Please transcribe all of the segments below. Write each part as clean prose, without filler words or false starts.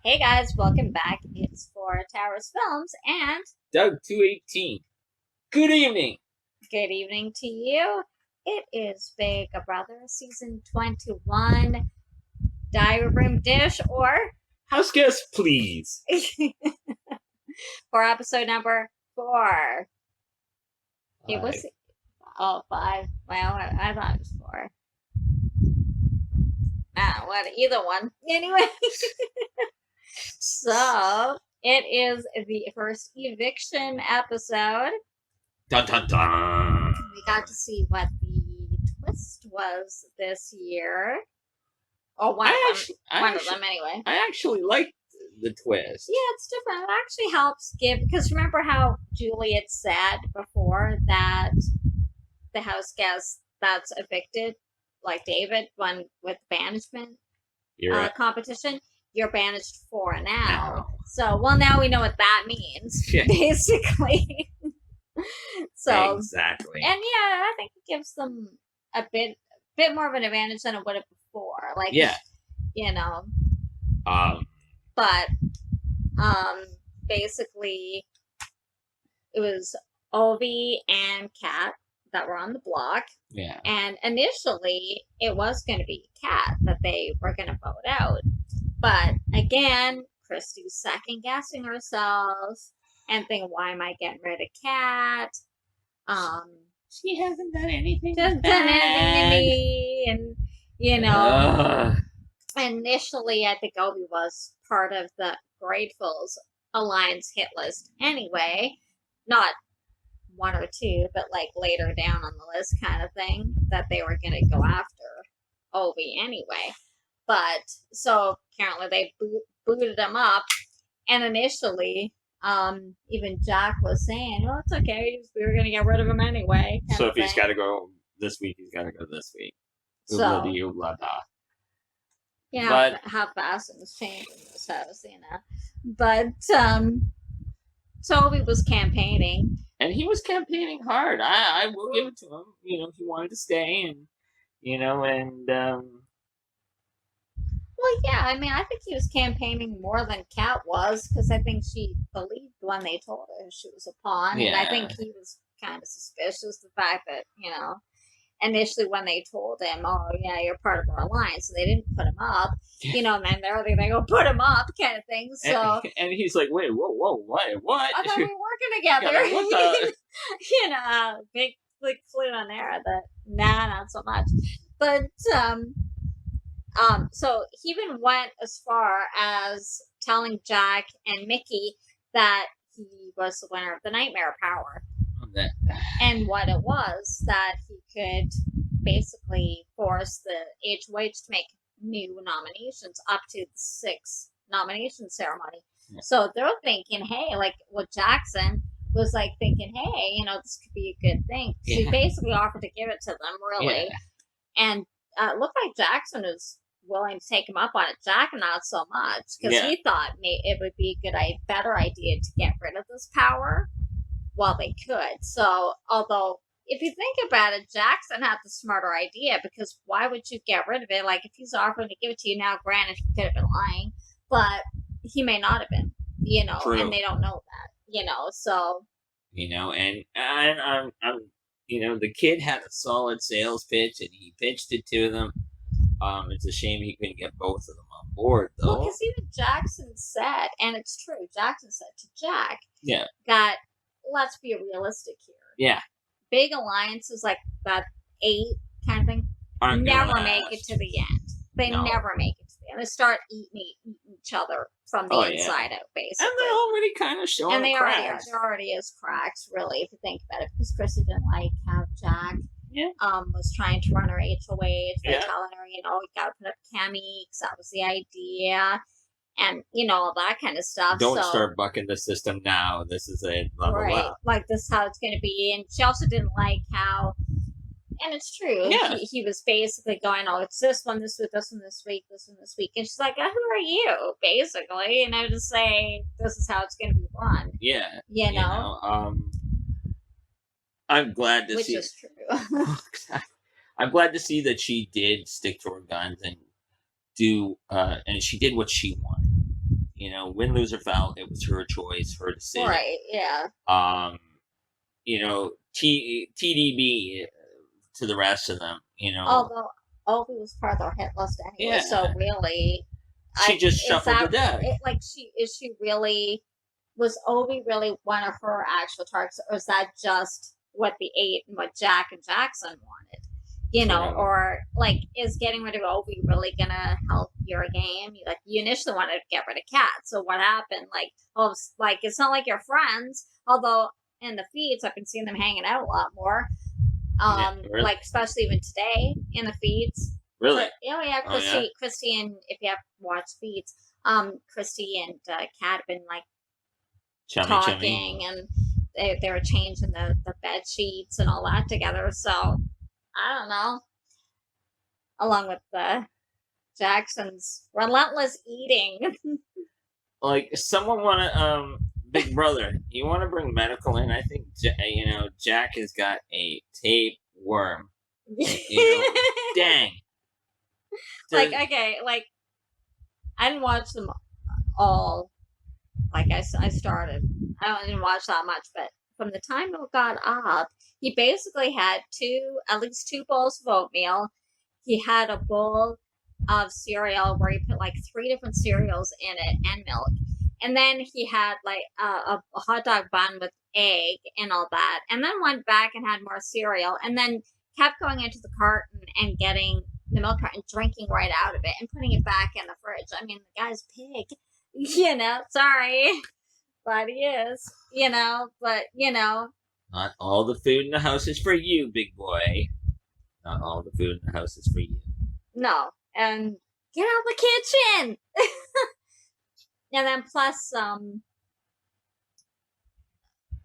Hey guys, welcome back. It's for Towers Films, and Doug 218. Good evening. good evening to you. It is Big Brother Season 21, Diary Room Dish, or House guest, please. for episode number 4. It was, oh, 5. Well, I thought it was 4. What, either one. Anyway, so it is the first eviction episode. Dun dun dun. We got to see what the twist was this year. Or one of them anyway. I actually liked the twist. Yeah, it's different. It actually helps give, because remember how Julie had said before that the house guest that's evicted, like David, won with banishment competition, you're banished for now. So, well, now we know what that means, basically. So exactly, and yeah, I think it gives them a bit more of an advantage than it would have before. Like, you know, but basically, it was Ovi and Kat that were on the block. Yeah, and initially it was going to be Kat that they were going to vote out, but again, Christy's second guessing herself and thinking, why am I getting rid of Kat? She hasn't done anything. Just done anything to me, and you know. Initially, I think Obi was part of the Grateful's Alliance hit list anyway, not 1 or 2, but like later down on the list, kind of thing, that they were going to go after Obi anyway. But so apparently they booted him up, and initially. Even Jack was saying, "Oh, it's okay. We were gonna get rid of him anyway." So if he's got to go this week, he's got to go this week. So, yeah, but how fast things change in this house, you know. But Toby was campaigning, and he was campaigning hard. I will give it to him. You know, he wanted to stay, and Well, yeah, I mean, I think he was campaigning more than Kat was, because I think she believed when they told her she was a pawn, and I think he was kind of suspicious the fact that, you know, initially when they told him, oh, yeah, you're part of our alliance, so they didn't put him up, you know, and then they go, put him up, kind of thing, so... And he's like, wait, whoa, what? I thought we were working together. Yeah, what the... You know, big clue on there that, nah, not so much. But, so he even went as far as telling Jack and Mickey that he was the winner of the Nightmare Power. And what it was, that he could basically force the HOH to make new nominations up to the 6th nomination ceremony. Yeah. So they're thinking, hey, like, well, Jackson was like thinking, hey, you know, this could be a good thing. So he basically offered to give it to them, really. Yeah. And it looked like Jackson was willing to take him up on it. Jack not so much, because he thought it would be a better idea to get rid of this power while they could. So, although if you think about it, Jackson had the smarter idea, because why would you get rid of it? Like, if he's offering to give it to you now, granted, he could have been lying, but he may not have been, you know. True. And they don't know that, you know. So, you know, and I'm you know, the kid had a solid sales pitch, and he pitched it to them. It's a shame he couldn't get both of them on board, though. Well, because even Jackson said, and it's true, Jackson said to Jack, yeah, that let's be realistic here. Yeah. Big alliances like that 8 kind of thing never make it to the end. They never make it to the end. They start eating each other from the inside out, basically. And they're already kind of showing cracks. There already is cracks, really, if you think about it, because Chrissy didn't like how Jack was trying to run her HOH by telling her, you know, you gotta put up Cammy, because that was the idea, and, you know, all that kind of stuff. Don't start bucking the system now. This is it. Blah, blah, blah. Like, this is how it's going to be. And she also didn't like how, and it's true, he was basically going, oh, it's this one this week, this one this week, this one this week. And she's like, who are you, basically? You know, to say, this is how it's going to be run. Yeah. You know? I'm glad to see. Which is true. I'm glad to see that she did stick to her guns and do, and she did what she wanted. You know, win, lose, or foul, it was her choice, her decision. Right, yeah. You know, TDB to the rest of them. You know, Although Ovi was part of their hit list anyway, yeah. so really, She just shuffled the deck. Is she really? Was Ovi really one of her actual targets, or is that just what the 8 and what Jack and Jackson wanted? You know, or like, is getting rid of Ovi really gonna help your game? Like, you initially wanted to get rid of Cat, so what happened? Like, oh, like it's not like you're friends. Although in the feeds, I've been seeing them hanging out a lot more. Really? Like especially even today in the feeds. Really? Oh yeah, Christy, and if you have watched feeds, Christy and Kat have been like talking, and they were changing the bed sheets and all that together. So I don't know. Along with the Jackson's relentless eating. Like, someone want to Big Brother, you want to bring medical in? I think Jack has got a tapeworm. Dang. Like, okay, like I didn't watch them all. Like I started. I didn't watch that much, but from the time it got up, he basically had at least 2 bowls of oatmeal. He had a bowl of cereal where he put like 3 different cereals in it and milk. And then he had like a hot dog bun with egg and all that. And then went back and had more cereal. And then kept going into the carton and getting the milk carton, drinking right out of it and putting it back in the fridge. I mean, the guy's pig. Sorry. But he is. But, Not all the food in the house is for you, big boy. Not all the food in the house is for you. No. And get out of the kitchen! And then plus,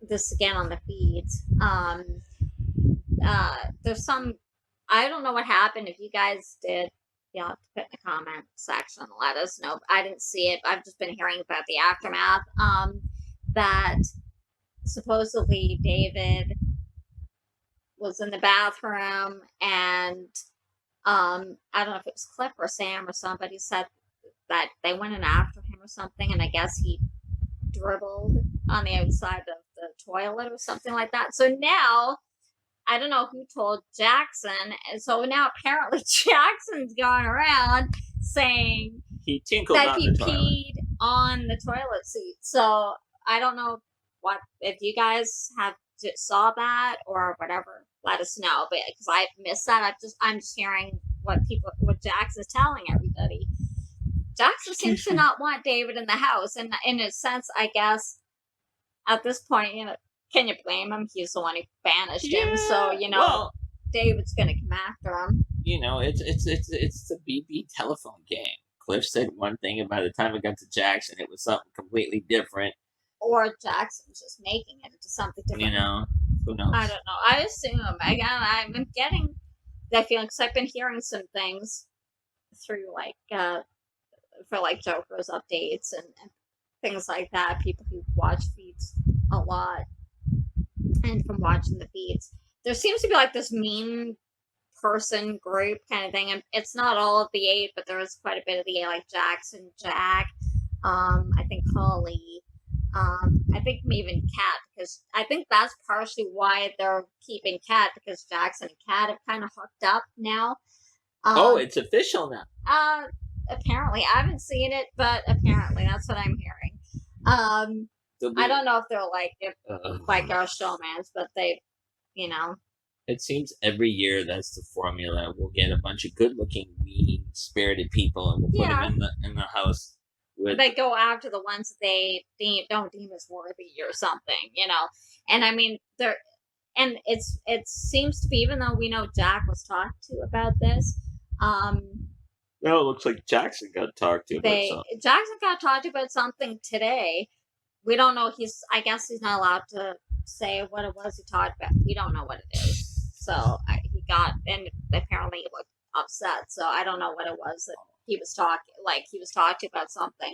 this again on the feeds, there's some, I don't know what happened. If you guys did, you'll have to put in the comment section and let us know. I didn't see it. I've just been hearing about the aftermath, that supposedly David was in the bathroom, and I don't know if it was Cliff or Sam or somebody said that they went in after him or something, and I guess he dribbled on the outside of the toilet or something like that. So now, I don't know who told Jackson, and so now apparently Jackson's going around saying he tinkled that on he the toilet. peed on the toilet seat. So I don't know if you guys saw that or whatever. Let us know, but because I've missed that, I'm just hearing what Jackson's telling everybody. Jackson seems to not want David in the house, and in a sense, I guess at this point, can you blame him? He's the one who banished him, so well, David's going to come after him. It's a BB telephone game. Cliff said one thing, and by the time it got to Jackson, it was something completely different. Or Jackson's just making it into something different. Who knows? I don't know. I assume. I'm getting that feeling because I've been hearing some things through for Joker's updates and things like that. People who watch feeds a lot, and from watching the feeds, there seems to be like this mean person group kind of thing, and it's not all of the 8, but there is quite a bit of the 8, like Jackson, Jack, I think Holly, I think even Kat, because I think that's partially why they're keeping Kat, because Jackson and Kat have kind of hooked up now. It's official now. Apparently, I haven't seen it, but apparently that's what I'm hearing. I don't know if they're like our showmans, but they, It seems every year that's the formula. We'll get a bunch of good-looking, mean-spirited people, and we'll put them in the house. They go after the ones that they don't deem as worthy or something, And I mean, it seems to be, even though we know Jack was talked to about this. No, it looks like Jackson got talked to about something. Jackson got talked to about something today. We don't know. I guess he's not allowed to say what it was he talked about. We don't know what it is. So he got, and apparently he looked upset. So I don't know what it was that he was talking. Like he was talking about something,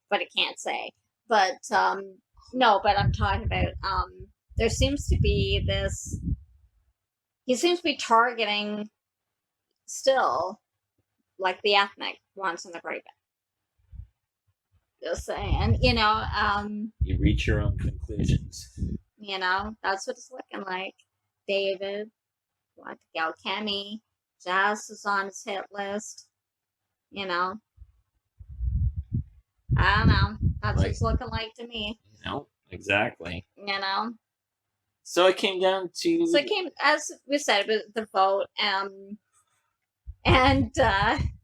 but I can't say. But no. But I'm talking about. There seems to be this. He seems to be targeting still, like the ethnic ones in the group. Just saying, you know, You reach your own conclusions. you know, that's what it's looking like. David, like Gal Kemi, Jazz is on his hit list. You know, I don't know. That's what it's looking like to me. You know, exactly. You know. So it came down to. So it came, as we said, the vote, and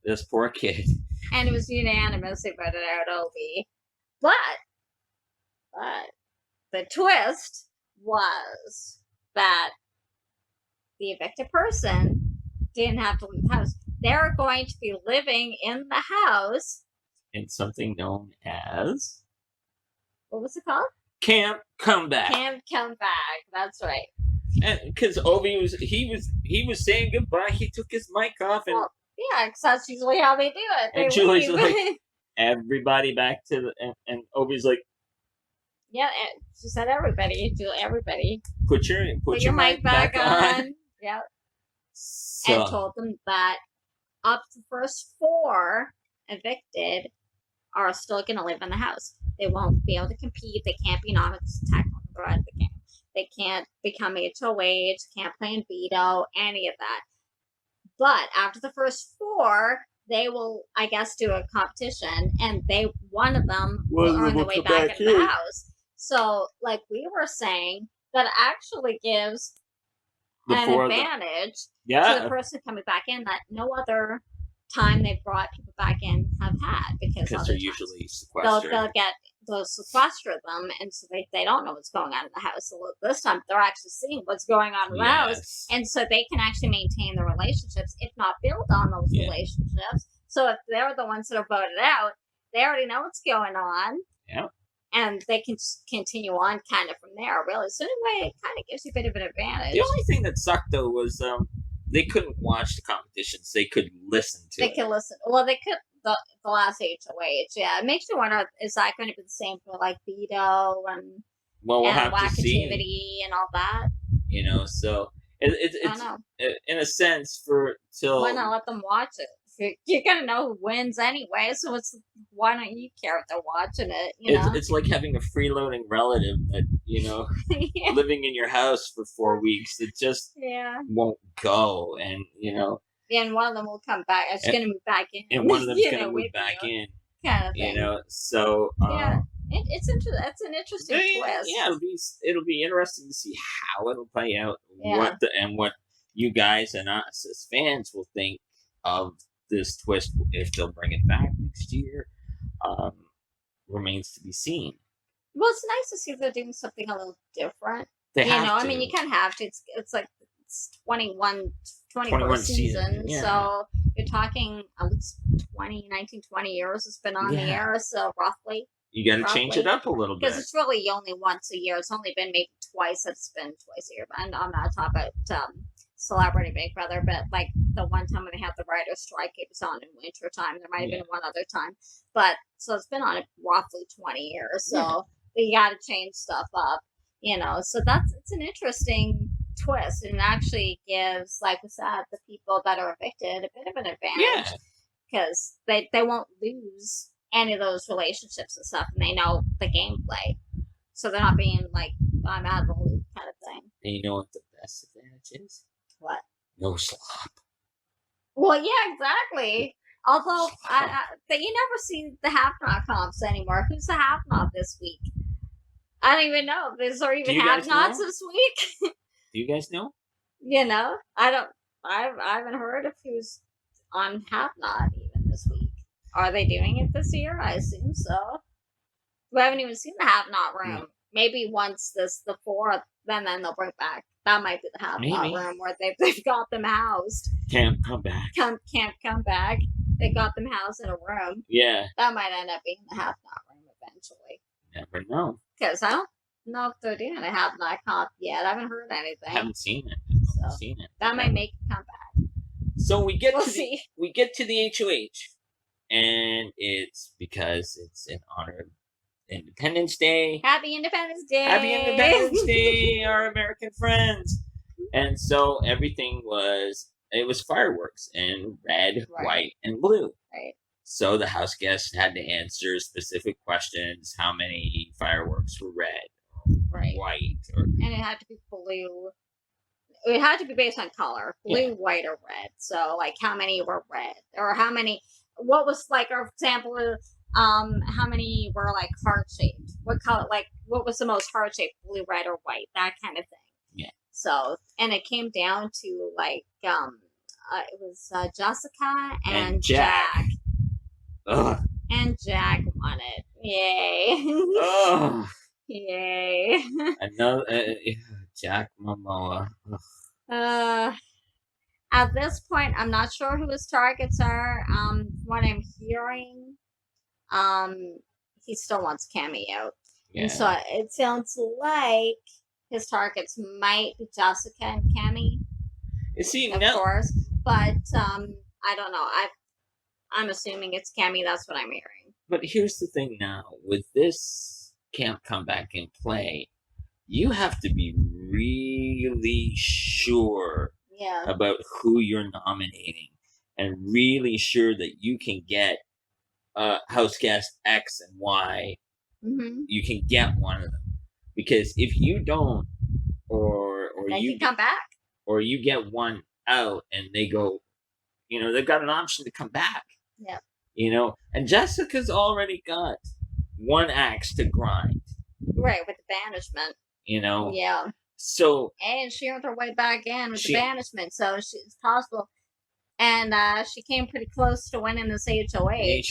this poor kid. And it was unanimously voted out Obi. But the twist was that the evicted person didn't have to leave the house. They're going to be living in the house in something known as, what was it called? Camp Comeback. Camp Comeback. That's right. And because Obi was saying goodbye, he took his mic off and. Well, yeah, because that's usually how they do it. And Julie's like, everybody back to the, and Obi's like, yeah, she said everybody. Put your mic back on. Yeah. So. And told them that up to the first 4 evicted are still going to live in the house. They won't be able to compete. They can't be nominated technical throughout the game. They can't become HOH, can't play in veto, any of that. But after the first 4, they will, I guess, do a competition, and one of them will earn their way back into the house. So, like we were saying, that actually gives an advantage to the person coming back in that no other time they've brought people back in have had, because they're usually sequestered. They'll sequester them, and so they don't know what's going on in the house. So this time they're actually seeing what's going on in the house, and so they can actually maintain the relationships, if not build on those relationships. So if they're the ones that are voted out, they already know what's going on. Yeah. And they can continue on kind of from there, really. So anyway, it kind of gives you a bit of an advantage. The only thing that sucked, though, was they couldn't watch the competitions. They could listen to it. They could listen. Well, they could the last HOH. Yeah, it makes you wonder, is that going to be the same for, like, veto and we'll have to see. And all that? You know, so it's I don't know. In a sense, why not let them watch it? You're gonna know who wins anyway, so why don't you care if they're watching it? You know? It's like having a freeloading relative that, you know, living in your house for 4 weeks that just won't go, and you know. And one of them will come back. It's going to move back in. And one of them's going to move back in. Kind of thing. You know, so it's interesting. That's an interesting twist. Yeah, it'll be interesting to see how it'll play out. Yeah. What you guys and us as fans will think of this twist, if they'll bring it back next year, remains to be seen. Well, it's nice to see if they're doing something a little different. They have to. I mean, you kind of have to. It's like it's 21 seasons, so you're talking at least 20 years it's been on the air, so roughly. You got to change it up a little bit. Because it's really only once a year. It's only been maybe twice. It's been twice a year. And I'm not talking about Celebrity Big Brother, but like the one time when they had the writer's strike, it was on in winter time. There might have been one other time. But so it's been on it roughly 20 years. So you got to change stuff up, you know. So it's an interesting twist, and it actually gives, like we said, the people that are evicted a bit of an advantage because they won't lose any of those relationships and stuff, and they know the gameplay, so they're not being like, I'm out of the loop kind of thing. And you know what the best advantage is? What? No slop. Well, yeah, exactly. Although you never see the have-not comps anymore. Who's the have-not this week? I don't even know. Is there even have-nots this week? Do you guys know? You know, I haven't heard of who's on have-not even this week. Are they doing it this year? I assume so. We haven't even seen the have-not room. No. Maybe once the 4th, then they'll bring it back. That might be the have-not room where they've got them housed. Can't come back. Can't come back. They got them housed in a room. Yeah. That might end up being the have-not room eventually. Never know. Because I don't know if they're doing a have-not comp yet. I haven't heard anything. I haven't seen it. That might make it come back. So we get to the HOH. And it's because it's in honor of Independence Day. Happy Independence Day! Happy Independence Day, our American friends. And so everything was fireworks in red, white, and blue. Right. So the house guests had to answer specific questions: how many fireworks were red, right, white, and it had to be blue. It had to be based on color, blue, white, or red. So, like, how many were red, or how many? What was like, for example, how many were like heart shaped? What color? Like, what was the most heart shaped? Blue, red, or white? That kind of thing. Yeah. So, and it came down to like, it was Jessica and Jack. Ugh. And Jack won it. Yay! Ugh. Yay! Another Jack Momoa. At this point, I'm not sure who his targets are. What I'm hearing, he still wants cameo, and so it sounds like his targets might be Jessica and Cammy. Of course, but I don't know. I'm assuming it's Cammy. That's what I'm hearing. But here's the thing now: with this camp comeback in play, you have to be really sure about who you're nominating, and really sure that you can get house guest X and Y. Mm-hmm. You can get one of them, because if you don't, or you come back, or you get one out and they go, they've got an option to come back. Yeah. And Jessica's already got one axe to grind. Right, with the banishment. Yeah. So. And she earned her way back in with the banishment, so it's possible. And she came pretty close to winning this HOH.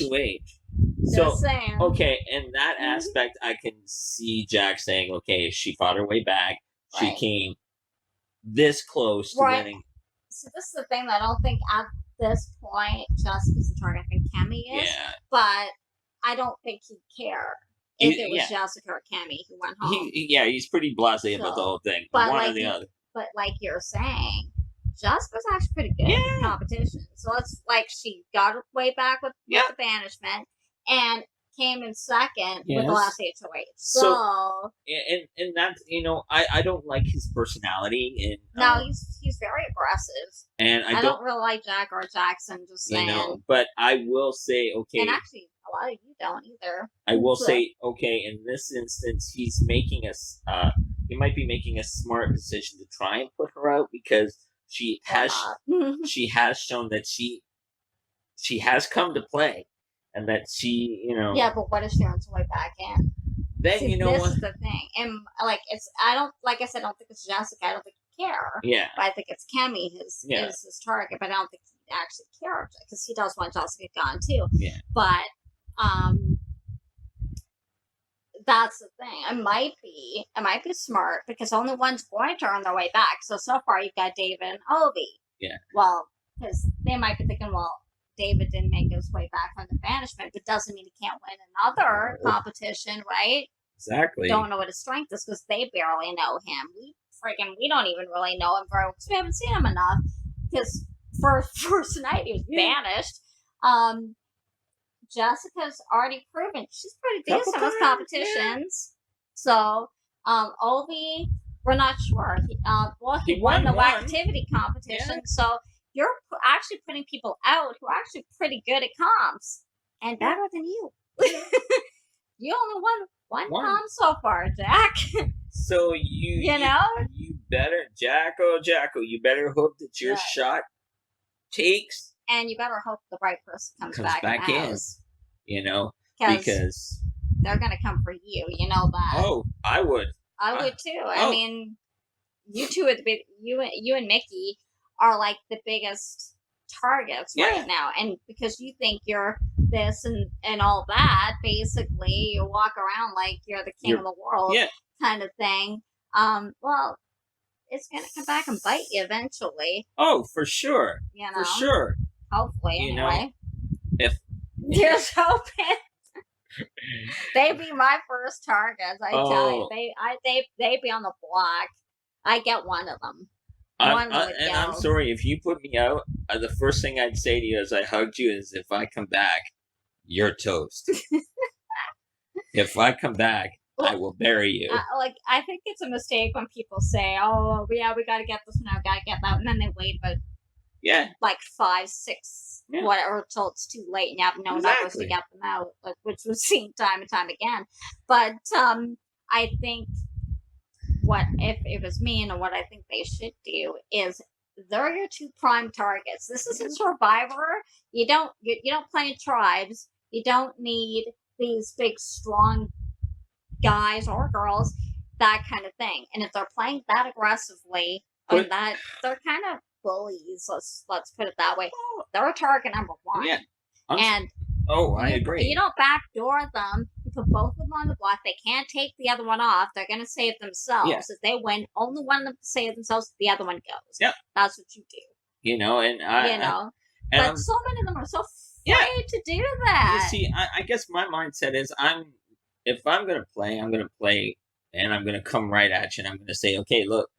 So, okay, in that aspect, I can see Jack saying, okay, she fought her way back. She came this close to winning. So this is the thing that I don't think at this point Jessica's the target. I think Cammy is. Yeah. But I don't think he'd care if it was Jessica or Cammy who went home. He's pretty blasé about the whole thing. One or the other. But like you're saying, Jessica's actually pretty good at competition. So it's like she got her way back with the banishment and came in second with the last HOH. So and that's I don't like his personality, and no, he's very aggressive. And I don't really like Jack or Jackson, just saying. But I will say, okay, and actually a lot of you don't either. I will say, okay, in this instance, he's making us he might be making a smart decision to try and put her out, because she has shown that she has come to play. And that she, Yeah, but what if she runs way back in? Then this is the thing, and I don't think it's Jessica. I don't think he care. Yeah. But I think it's Cammy is his target. But I don't think he actually cares, because he does want Jessica gone too. Yeah. But that's the thing. It might be smart, because only one's going to earn their way back. So far you've got David and Ovi. Yeah. Well, because they might be thinking, well, David didn't make his way back from the banishment, but doesn't mean he can't win another competition, right? Exactly. Don't know what his strength is, because they barely know him. We don't even really know him very well, because we haven't seen him enough. Because first night he was banished. Jessica's already proven she's pretty decent with competitions. So, Ovi, we're not sure. He won the activity competition, so you're actually putting people out who are actually pretty good at comps and better than you. You only won one comp so far, Jack. So you better, Jacko, you better hope that your shot takes. And you better hope the right person comes back in. Because they're going to come for you. You know that. Oh, I would. I would too. I mean, you two are you and Mickey are like the biggest targets right now, and because you think you're this and all that, basically you walk around like you're the king of the world, kind of thing. Well, it's gonna come back and bite you eventually. Oh, for sure. For sure. Hopefully, anyway. If here's hoping. They'd be my first targets. I tell you, they'd be on the block. I get one of them. I'm sorry, if you put me out, the first thing I'd say to you as I hugged you is, if I come back, you're toast. If I come back, I will bury you. I think it's a mistake when people say, oh, yeah, we got to get this one out, got to get that, and then they wait about like 5, 6, whatever, till it's too late and you have no numbers to get them out, like, which we've seen time and time again. But I think what if it was me, and what I think they should do is they're your 2 prime targets. This isn't Survivor. You don't play in tribes. You don't need these big strong guys or girls, that kind of thing. And if they're playing that aggressively, or that they're kind of bullies, let's put it that way, they're target number 1. Yeah. I agree. You don't backdoor them. You put both of them on the block. They can't take the other one off. They're going to save themselves. Yeah. If they win, only one of them save themselves. The other one goes. Yeah, that's what you do. But so many of them are so afraid to do that. You see, I guess my mindset is if I'm going to play, I'm going to play, and I'm going to come right at you, and I'm going to say, okay, look,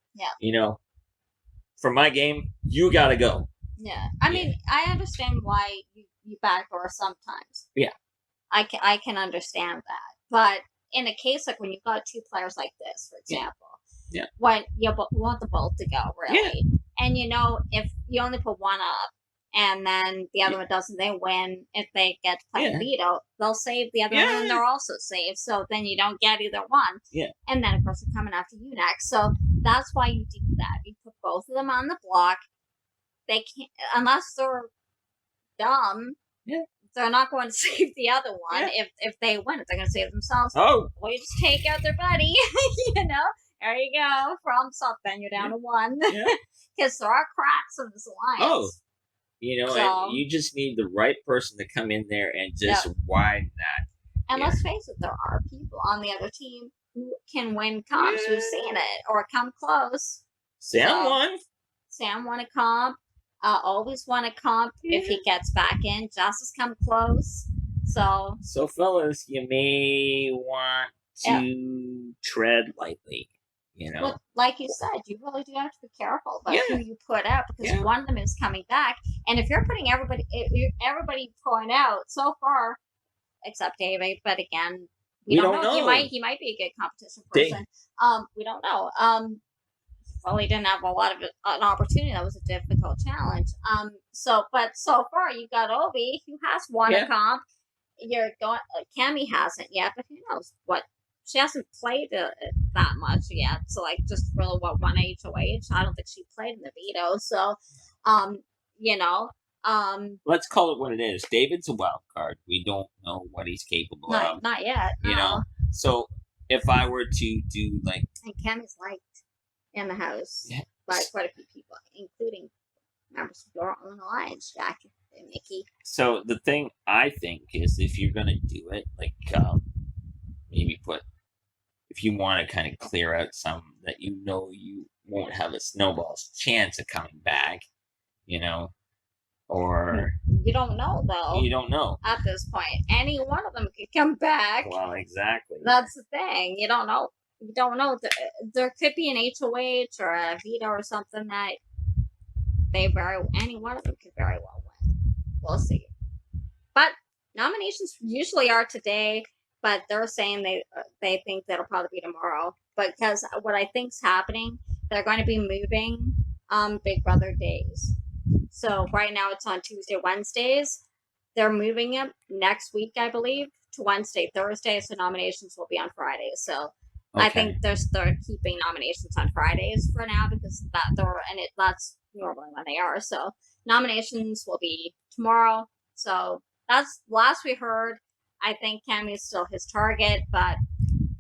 for my game, you got to go. Yeah, I mean, I understand why you backdoor sometimes. Yeah, I can understand that, but in a case like when you've got 2 players like this, for example, when you want the both to go, really, and if you only put one up, and then the other one doesn't, they win. If they get to play veto, they'll save the other one, and they're also saved. So then you don't get either one. Yeah, and then of course they're coming after you next. So that's why you do that. You put both of them on the block. They can't, unless they're dumb. Yeah, they're not going to save the other one. If they win, if they're going to save themselves. Well, you just take out their buddy. There you go. Problem solved. Then you're down to 1. Because there are cracks in this alliance. And you just need the right person to come in there and just widen that. And let's face it, there are people on the other team who can win comps. We've seen it, or come close. Sam won. Sam won a comp. Always won a comp if he gets back in. Justice come close. So fellas, you may want to tread lightly. Well, like you said, you really do have to be careful about who you put out, because one of them is coming back. And if you're putting everybody point out so far, except David, but again, we don't know. He might be a good competition person. We don't know. Really didn't have a lot of an opportunity. That was a difficult challenge. But so far you got Obi, who has won a comp. You're going. Cammy hasn't yet, but who knows what. She hasn't played that much yet, so just really one HOH. I don't think she played in the veto, so let's call it what it is. David's a wild card. We don't know what he's capable of. Not yet. No. So if I were to do and Cammy's liked in the house by quite a few people, including members of your own alliance, Jack and Nikki. So the thing I think is, if you're gonna do it, maybe if you want to kind of clear out some that you won't have a snowball's chance of coming back, or you don't know though. You don't know at this point. Any one of them could come back. Well, exactly. That's the thing. You don't know. You don't know. There could be an HOH or a veto or something that any one of them could very well win. We'll see. But nominations usually are today. But they're saying they think that'll probably be tomorrow. But because what I think's happening, they're going to be moving Big Brother days. So right now it's on Tuesday, Wednesdays. They're moving it next week, I believe, to Wednesday, Thursday. So nominations will be on Fridays. So I think they're keeping nominations on Fridays for now, because that's normally when they are. So nominations will be tomorrow. So that's last we heard. I think Cammy is still his target, but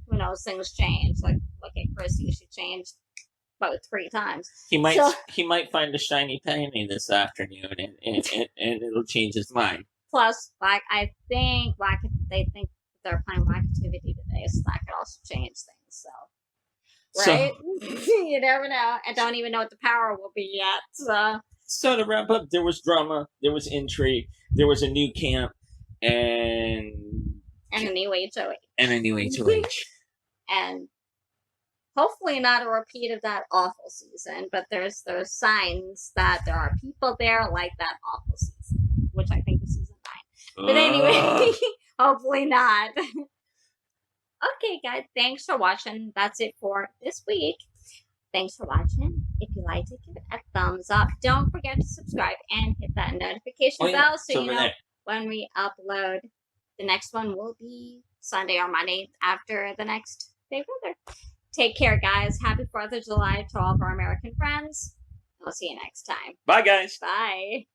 who knows? Things change. Like at Chrissy, she changed about 3 times. He might find a shiny penny this afternoon, and it'll change his mind. Plus, I think they think they're playing Black Activity today, so that could also change things. So right, you never know. I don't even know what the power will be yet. So to wrap up, there was drama, there was intrigue, there was a new camp. And a new HOH. And a new HOH. And hopefully not a repeat of that awful season, but there's signs that there are people there like that awful season, which I think was season 9. But anyway, hopefully not. Okay, guys, thanks for watching. That's it for this week. Thanks for watching. If you liked it, give it a thumbs up. Don't forget to subscribe and hit that notification bell so you know when we upload. The next one will be Sunday or Monday after the next Big Brother. Take care, guys. Happy 4th of July to all of our American friends. I'll see you next time. Bye, guys. Bye.